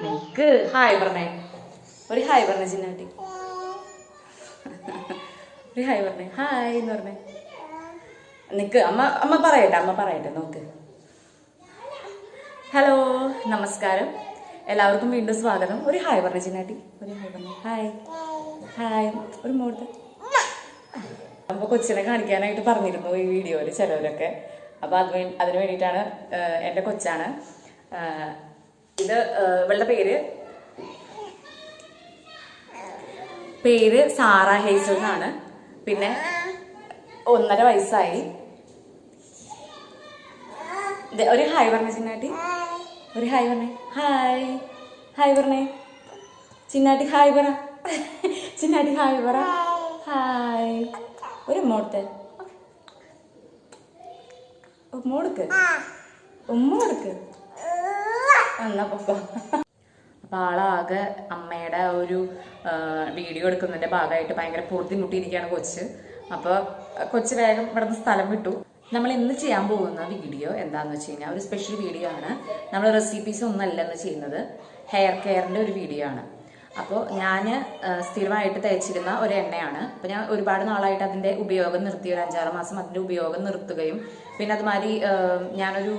നിക്ക് hi പറഞ്ഞേ. ഒരു hi പറഞ്ഞേ ചിന്നാട്ടി. ഒരു ഹായ് പറഞ്ഞേ. ഹായ് എന്ന് പറഞ്ഞേ. നിക്ക് അമ്മ അമ്മ പറയട്ടെ നോക്ക്. ഹലോ, നമസ്കാരം. എല്ലാവർക്കും വീണ്ടും സ്വാഗതം. ഒരു ഹായ് പറഞ്ഞേ ചിന്നാട്ടി. ഒരു ഹായ് പറഞ്ഞേ. Hi hi. ഒരു മോള് അപ്പോൾ കൊച്ചിനെ കാണിക്കാനായിട്ട് പറഞ്ഞിരുന്നു ഈ വീഡിയോയിൽ ചിലവരൊക്കെ. അപ്പോൾ അതിന് വേണ്ടിയിട്ടാണ്. എൻ്റെ കൊച്ചാണ് ഇത്. ഇവളുടെ പേര് സാറ ഹേസൽ എന്നാണ്. പിന്നെ 1.5 വയസ്സായി. ഒരു ഹായ് പറഞ്ഞേ ചിന്നാട്ടി. ഒരു ഹായ് പറഞ്ഞേ. ഹായ് ഹായ് പറഞ്ഞേ ചിന്നാട്ടി. ഹായ് പറ ചിന്നാട്ടി. ഹായ് പറ. ഹായ്. ഒരു ഉമ്മോടുത്ത് ഉമ്മോടുക്ക് എന്നാ പൊക്കോ. അപ്പം ആളാകെ അമ്മയുടെ ഒരു വീഡിയോ എടുക്കുന്നതിൻ്റെ ഭാഗമായിട്ട് ഭയങ്കര പൊറുതിമുട്ടിയിരിക്കുകയാണ് കൊച്ച്. അപ്പോൾ കൊച്ച് വേഗം ഇവിടുന്ന് സ്ഥലം വിട്ടു. നമ്മൾ ഇന്ന് ചെയ്യാൻ പോകുന്ന വീഡിയോ എന്താണെന്ന് വെച്ച് കഴിഞ്ഞാൽ ഒരു സ്പെഷ്യൽ വീഡിയോ ആണ്. നമ്മൾ റെസിപ്പീസ് ഒന്നല്ല ഇന്ന് ചെയ്യുന്നത്, ഹെയർ കെയറിൻ്റെ ഒരു വീഡിയോ ആണ്. അപ്പോൾ ഞാൻ സ്ഥിരമായിട്ട് തേച്ചിരുന്ന ഒരു എണ്ണയാണ്. അപ്പോൾ ഞാൻ ഒരുപാട് നാളായിട്ട് അതിൻ്റെ ഉപയോഗം നിർത്തി. ഒരു 5-6 മാസം അതിൻ്റെ ഉപയോഗം നിർത്തുകയും പിന്നെ അതുമാതിരി ഞാനൊരു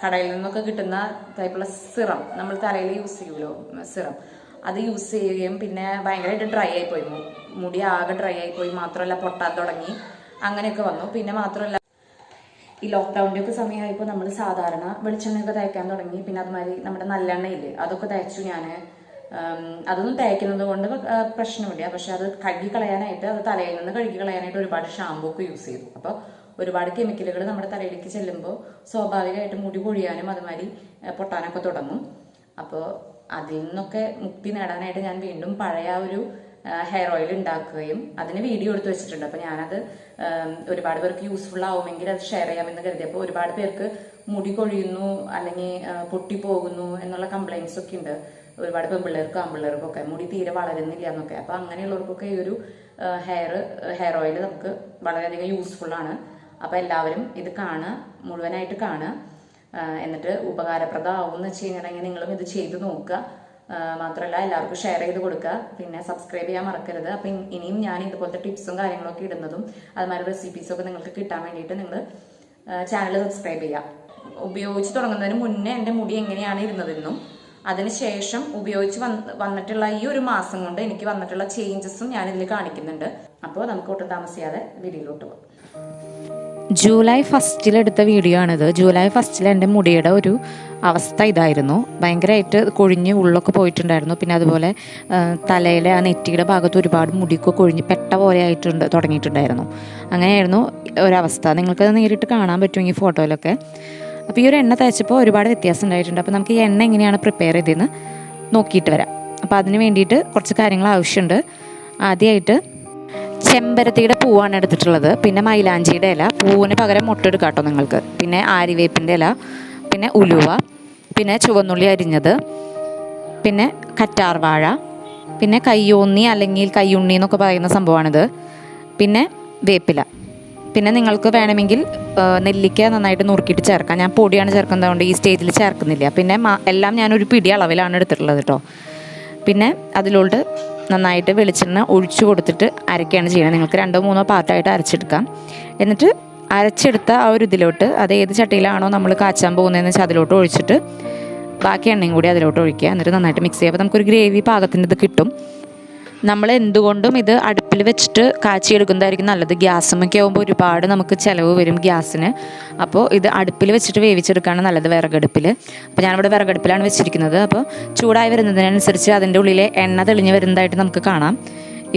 കടയിൽ നിന്നൊക്കെ കിട്ടുന്ന ടൈപ്പുള്ള സിറം, നമ്മൾ തലയിൽ യൂസ് ചെയ്യുമല്ലോ സിറം, അത് യൂസ് ചെയ്യുകയും പിന്നെ ഭയങ്കരമായിട്ട് ഡ്രൈ ആയിപ്പോയി. മുടി ആകെ ഡ്രൈ ആയിപ്പോയി. മാത്രമല്ല പൊട്ടാൻ തുടങ്ങി. അങ്ങനെയൊക്കെ വന്നു. പിന്നെ മാത്രമല്ല ഈ ലോക്ക്ഡൗണിൻ്റെ ഒക്കെ സമയമായപ്പോൾ നമ്മൾ സാധാരണ വെളിച്ചെണ്ണയൊക്കെ തേക്കാൻ തുടങ്ങി. പിന്നെ അതുമാതിരി നമ്മുടെ നല്ലെണ്ണയില്ലേ, അതൊക്കെ തേച്ചു ഞാൻ. അതൊന്നും തേക്കുന്നത് കൊണ്ട് പ്രശ്നമില്ല. പക്ഷെ അത് കഴുകി കളയാനായിട്ട്, അത് തലയിൽ നിന്ന് കഴുകി കളയാനായിട്ട് ഒരുപാട് ഷാമ്പൂ ഒക്കെ യൂസ് ചെയ്തു. അപ്പോൾ ഒരുപാട് കെമിക്കലുകൾ നമ്മുടെ തലയിലേക്ക് ചെല്ലുമ്പോൾ സ്വാഭാവികമായിട്ട് മുടി പൊഴിയാനും അതുമാതിരി പൊട്ടാനൊക്കെ തുടങ്ങും. അപ്പോൾ അതിൽ നിന്നൊക്കെ മുക്തി നേടാനായിട്ട് ഞാൻ വീണ്ടും പഴയ ഒരു ഹെയർ ഓയിൽ ഉണ്ടാക്കുകയും അതിന് വീഡിയോ എടുത്ത് വെച്ചിട്ടുണ്ട്. അപ്പോൾ ഞാനത് ഒരുപാട് പേർക്ക് യൂസ്ഫുൾ ആവുമെങ്കിൽ അത് ഷെയർ ചെയ്യാമെന്ന് കരുതിയപ്പോൾ ഒരുപാട് പേർക്ക് മുടി കൊഴിയുന്നു അല്ലെങ്കിൽ പൊട്ടിപ്പോകുന്നു എന്നുള്ള കംപ്ലയിൻസ് ഒക്കെ ഉണ്ട്. ഒരുപാട് പെൺപിള്ളേർക്കും ആൺപിള്ളേർക്കും ഒക്കെ മുടി തീരെ വളരുന്നില്ല എന്നൊക്കെ. അപ്പോൾ അങ്ങനെയുള്ളവർക്കൊക്കെ ഈ ഒരു ഹെയർ ഓയിൽ നമുക്ക് വളരെയധികം യൂസ്ഫുൾ ആണ്. അപ്പോൾ എല്ലാവരും ഇത് കാണുക, മുഴുവനായിട്ട് കാണുക. എന്നിട്ട് ഉപകാരപ്രദമാവും എന്ന് വെച്ച് കഴിഞ്ഞിട്ടുണ്ടെങ്കിൽ നിങ്ങളും ഇത് ചെയ്ത് നോക്കുക. മാത്രമല്ല എല്ലാവർക്കും ഷെയർ ചെയ്ത് കൊടുക്കുക. പിന്നെ സബ്സ്ക്രൈബ് ചെയ്യാൻ മറക്കരുത്. അപ്പം ഇനിയും ഞാൻ ഇതുപോലത്തെ ടിപ്സും കാര്യങ്ങളൊക്കെ ഇടുന്നതും അതുമാതിരി റെസിപ്പീസൊക്കെ നിങ്ങൾക്ക് കിട്ടാൻ വേണ്ടിയിട്ട് നിങ്ങൾ ചാനൽ സബ്സ്ക്രൈബ് ചെയ്യുക. ഉപയോഗിച്ച് തുടങ്ങുന്നതിന് മുന്നേ എൻ്റെ മുടി എങ്ങനെയാണ് ഇരുന്നതെന്നും അതിനുശേഷം ഉപയോഗിച്ച് വന്നിട്ടുള്ള ഈ ഒരു മാസം കൊണ്ട് എനിക്ക് വന്നിട്ടുള്ള ചേഞ്ചസും ഞാനിതിൽ കാണിക്കുന്നുണ്ട്. അപ്പോൾ നമുക്ക് ഒട്ടും താമസിയാതെ വീഡിയോയിലോട്ട് പോകാം. ജൂലൈ 1 എടുത്ത വീഡിയോ ആണിത്. ജൂലൈ 1 എൻ്റെ മുടിയുടെ ഒരു അവസ്ഥ ഇതായിരുന്നു. ഭയങ്കരമായിട്ട് കൊഴിഞ്ഞ് ഉള്ളൊക്കെ പോയിട്ടുണ്ടായിരുന്നു. പിന്നെ അതുപോലെ തലയിലെ ആ നെറ്റിയുടെ ഭാഗത്ത് ഒരുപാട് മുടിയൊക്കെ കൊഴിഞ്ഞ് പെട്ട പോലെ ആയിട്ടുണ്ട് തുടങ്ങിയിട്ടുണ്ടായിരുന്നു. അങ്ങനെയായിരുന്നു ഒരവസ്ഥ. നിങ്ങൾക്കത് നേരിട്ട് കാണാൻ പറ്റുമെങ്കിൽ ഫോട്ടോയിലൊക്കെ. അപ്പോൾ ഈ ഒരു എണ്ണ തേച്ചപ്പോൾ ഒരുപാട് വ്യത്യാസം ഉണ്ടായിട്ടുണ്ട്. അപ്പോൾ നമുക്ക് ഈ എണ്ണ എങ്ങനെയാണ് പ്രിപ്പയർ ചെയ്തതെന്ന് നോക്കിയിട്ട് വരാം. അപ്പോൾ അതിന് വേണ്ടിയിട്ട് കുറച്ച് കാര്യങ്ങൾ ആവശ്യമുണ്ട്. ആദ്യമായിട്ട് ചെമ്പരത്തിയുടെ പൂവാണ് എടുത്തിട്ടുള്ളത്. പിന്നെ മൈലാഞ്ചിയുടെ ഇല, പൂവിന് പകരം മുട്ടെടുക്കാം കേട്ടോ നിങ്ങൾക്ക്. പിന്നെ ആര്യവേപ്പിൻ്റെ ഇല, പിന്നെ ഉലുവ, പിന്നെ ചുവന്നുള്ളി അരിഞ്ഞത്, പിന്നെ കറ്റാർവാഴ, പിന്നെ കയ്യോന്നി അല്ലെങ്കിൽ കയ്യുണ്ണി എന്നൊക്കെ പറയുന്ന സംഭവമാണിത്. പിന്നെ വേപ്പില. പിന്നെ നിങ്ങൾക്ക് വേണമെങ്കിൽ നെല്ലിക്ക നന്നായിട്ട് നുറുക്കിയിട്ട് ചേർക്കാം. ഞാൻ പൊടിയാണ് ചേർക്കുന്നതുകൊണ്ട് ഈ സ്റ്റേജിൽ ചേർക്കുന്നില്ല. പിന്നെ എല്ലാം ഞാനൊരു പിടി അളവിലാണ് എടുത്തിട്ടുള്ളത് കേട്ടോ. പിന്നെ അതിലോട്ട് നന്നായിട്ട് വെളിച്ചെണ്ണ ഒഴിച്ചു കൊടുത്തിട്ട് അരയ്ക്കുകയാണ് ചെയ്യുന്നത്. നിങ്ങൾക്ക് 2-3 പാർട്ടായിട്ട് അരച്ചെടുക്കാം. എന്നിട്ട് അരച്ചെടുത്ത ആ ഒരു ഇതിലോട്ട്, അത് ഏത് ചട്ടിയിലാണോ നമ്മൾ കാച്ചാൻ പോകുന്നതെന്ന് വെച്ചാൽ അതിലോട്ട് ഒഴിച്ചിട്ട് ബാക്കി എണ്ണയും കൂടി അതിലോട്ട് ഒഴിക്കുക. എന്നിട്ട് നന്നായിട്ട് മിക്സ് ചെയ്യുക. അപ്പോൾ നമുക്കൊരു ഗ്രേവി പാകത്തിൻ്റെ ഇത് കിട്ടും. നമ്മൾ എന്തുകൊണ്ടും ഇത് അടുപ്പിൽ വെച്ചിട്ട് കാച്ചിയെടുക്കുന്നതായിരിക്കും നല്ലത്. ഗ്യാസുമൊക്കെ ആകുമ്പോൾ ഒരുപാട് നമുക്ക് ചിലവ് വരും ഗ്യാസിന്. അപ്പോൾ ഇത് അടുപ്പിൽ വെച്ചിട്ട് വേവിച്ചെടുക്കുകയാണ് നല്ലത്, വിറകടുപ്പിൽ. അപ്പോൾ ഞാനിവിടെ വിറകടുപ്പിലാണ് വെച്ചിരിക്കുന്നത്. അപ്പോൾ ചൂടായി വരുന്നതിനനുസരിച്ച് അതിൻ്റെ ഉള്ളിലെ എണ്ണ തെളിഞ്ഞ് വരുന്നതായിട്ട് നമുക്ക് കാണാം.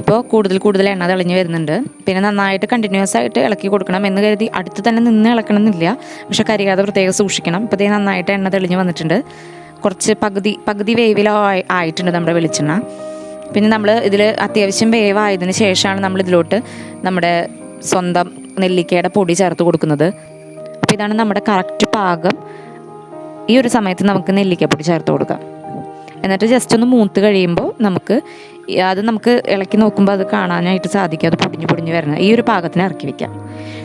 ഇപ്പോൾ കൂടുതൽ എണ്ണ തെളിഞ്ഞ് വരുന്നുണ്ട്. പിന്നെ നന്നായിട്ട് കണ്ടിന്യൂസ് ആയിട്ട് ഇളക്കി കൊടുക്കണം എന്ന് കരുതി അടുത്ത് തന്നെ നിന്ന് ഇളക്കണമെന്നില്ല. പക്ഷേ കരിയാതെ പ്രത്യേകം സൂക്ഷിക്കണം. ഇപ്പോൾ ഇത് നന്നായിട്ട് എണ്ണ തെളിഞ്ഞ് വന്നിട്ടുണ്ട്. കുറച്ച് പകുതി വേവിലോ ആയിട്ടുണ്ട് നമ്മുടെ വെളിച്ചെണ്ണ. പിന്നെ നമ്മൾ ഇതിൽ അത്യാവശ്യം വേവായതിന് ശേഷമാണ് നമ്മൾ ഇതിലോട്ട് നമ്മുടെ സ്വന്തം നെല്ലിക്കയുടെ പൊടി ചേർത്ത് കൊടുക്കുന്നത്. അപ്പോൾ ഇതാണ് നമ്മുടെ കറക്റ്റ് പാകം. ഈ ഒരു സമയത്ത് നമുക്ക് നെല്ലിക്കപ്പൊടി ചേർത്ത് കൊടുക്കാം. എന്നിട്ട് ജസ്റ്റ് ഒന്ന് മൂത്ത് കഴിയുമ്പോൾ നമുക്ക് ഇളക്കി നോക്കുമ്പോൾ അത് കാണാനായിട്ട് സാധിക്കും. അത് പൊടിഞ്ഞ് വരണം. ഈ ഒരു പാകത്തിന് ഇറക്കി വയ്ക്കാം.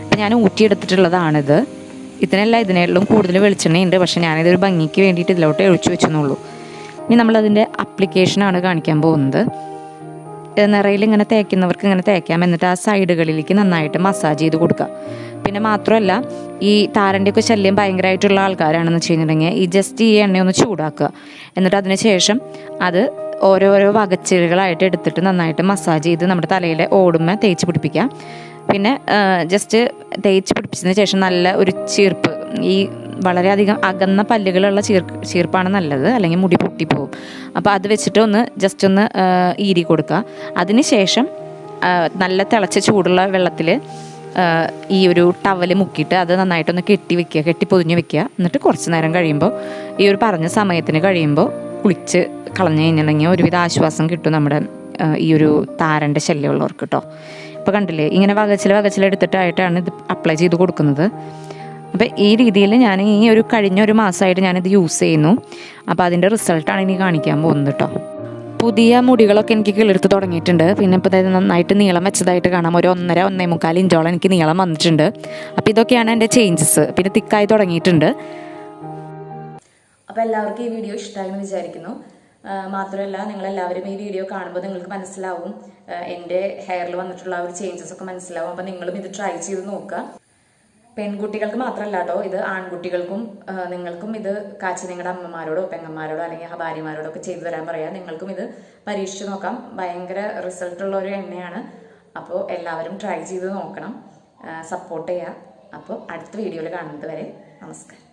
അപ്പോൾ ഞാൻ ഊറ്റിയെടുത്തിട്ടുള്ളതാണിത്. ഇതിനെല്ലാം കൂടുതൽ വെളിച്ചെണ്ണയുണ്ട്. പക്ഷേ ഞാനിതൊരു ഭംഗിക്ക് വേണ്ടിയിട്ട് ഇതിലോട്ട് ഒഴിച്ചു വെച്ചെന്നുള്ളൂ. ഇനി നമ്മളതിൻ്റെ അപ്ലിക്കേഷനാണ് കാണിക്കാൻ പോകുന്നത്. നിറയിൽ ഇങ്ങനെ തേക്കുന്നവർക്ക് ഇങ്ങനെ തേക്കാം. എന്നിട്ട് ആ സൈഡുകളിലേക്ക് നന്നായിട്ട് മസാജ് ചെയ്ത് കൊടുക്കുക. പിന്നെ മാത്രമല്ല, ഈ താരൻ്റെയൊക്കെ ശല്യം ഭയങ്കരമായിട്ടുള്ള ആൾക്കാരാണെന്ന് വെച്ച് കഴിഞ്ഞിട്ടുണ്ടെങ്കിൽ ഈ ജസ്റ്റ് ഈ എണ്ണയൊന്ന് ചൂടാക്കുക. എന്നിട്ട് അതിന് ശേഷം അത് ഓരോരോ വകച്ചിലുകളായിട്ട് എടുത്തിട്ട് നന്നായിട്ട് മസാജ് ചെയ്ത് നമ്മുടെ തലയിലെ ഓടുമ്മ തേച്ച് പിടിപ്പിക്കുക. പിന്നെ ജസ്റ്റ് തേച്ച് പിടിപ്പിച്ചതിന് ശേഷം നല്ല ഒരു ചീർപ്പ്, ഈ വളരെയധികം അകന്ന പല്ലുകളുള്ള ചീർപ്പാണ് നല്ലത്, അല്ലെങ്കിൽ മുടി പൊട്ടിപ്പോവും. അപ്പോൾ അത് വെച്ചിട്ട് ജസ്റ്റ് ഒന്ന് ഈരി കൊടുക്കുക. അതിന് ശേഷം നല്ല തിളച്ച ചൂടുള്ള വെള്ളത്തിൽ ഈ ഒരു ടവൽ മുക്കിയിട്ട് അത് നന്നായിട്ടൊന്ന് കെട്ടി പൊതിഞ്ഞ് വെക്കുക. എന്നിട്ട് കുറച്ച് നേരം കഴിയുമ്പോൾ, ഈ ഒരു പറഞ്ഞ സമയത്തിന് കഴിയുമ്പോൾ കുളിച്ച് കളഞ്ഞു കഴിഞ്ഞിട്ടുണ്ടെങ്കിൽ ഒരുവിധ ആശ്വാസം കിട്ടും നമ്മുടെ ഈ ഒരു താരൻ്റെ ശല്യമുള്ളവർക്ക് കേട്ടോ. ഇപ്പോൾ കണ്ടില്ലേ, ഇങ്ങനെ വകച്ചിലെടുത്തിട്ടായിട്ടാണ് ഇത് അപ്ലൈ ചെയ്ത് കൊടുക്കുന്നത്. അപ്പോൾ ഈ രീതിയിൽ ഞാൻ കഴിഞ്ഞ ഒരു മാസമായിട്ട് ഞാനിത് യൂസ് ചെയ്യുന്നു. അപ്പോൾ അതിൻ്റെ റിസൾട്ടാണ് ഇനി കാണിക്കാൻ പോകുന്നത് കേട്ടോ. പുതിയ മുടികളൊക്കെ എനിക്ക് കിളിർത്ത് തുടങ്ങിയിട്ടുണ്ട്. പിന്നെ ഇപ്പോൾ അതായത് നന്നായിട്ട് നീളം വെച്ചതായിട്ട് കാണാം. ഒരു 1.5-1.25 ഇഞ്ചോളം എനിക്ക് നീളം വന്നിട്ടുണ്ട്. അപ്പോൾ ഇതൊക്കെയാണ് എൻ്റെ ചേഞ്ചസ്. പിന്നെ തിക്കായി തുടങ്ങിയിട്ടുണ്ട്. അപ്പോൾ എല്ലാവർക്കും ഈ വീഡിയോ ഇഷ്ടമായെന്ന് വിചാരിക്കുന്നു. മാത്രമല്ല, നിങ്ങളെല്ലാവരും ഈ വീഡിയോ കാണുമ്പോൾ നിങ്ങൾക്ക് മനസ്സിലാവും, എൻ്റെ ഹെയറിൽ വന്നിട്ടുള്ള ഒരു ചേഞ്ചസ് ഒക്കെ മനസ്സിലാവും. അപ്പോൾ നിങ്ങളും ഇത് ട്രൈ ചെയ്ത് നോക്കുക. പെൺകുട്ടികൾക്ക് മാത്രമല്ല കേട്ടോ, ഇത് ആൺകുട്ടികൾക്കും നിങ്ങൾക്കും ഇത് കാച്ചി നിങ്ങളുടെ അമ്മമാരോടോ പെങ്ങന്മാരോടോ അല്ലെങ്കിൽ ഭാര്യമാരോടോ ഒക്കെ ചെയ്തു തരാൻ പറയാം. നിങ്ങൾക്കും ഇത് പരീക്ഷിച്ച് നോക്കാം. ഭയങ്കര റിസൾട്ടുള്ള ഒരു എണ്ണയാണ്. അപ്പോൾ എല്ലാവരും ട്രൈ ചെയ്ത് നോക്കണം, സപ്പോർട്ട് ചെയ്യുക. അപ്പോൾ അടുത്ത വീഡിയോയിൽ കാണുന്നത് വരെ നമസ്കാരം.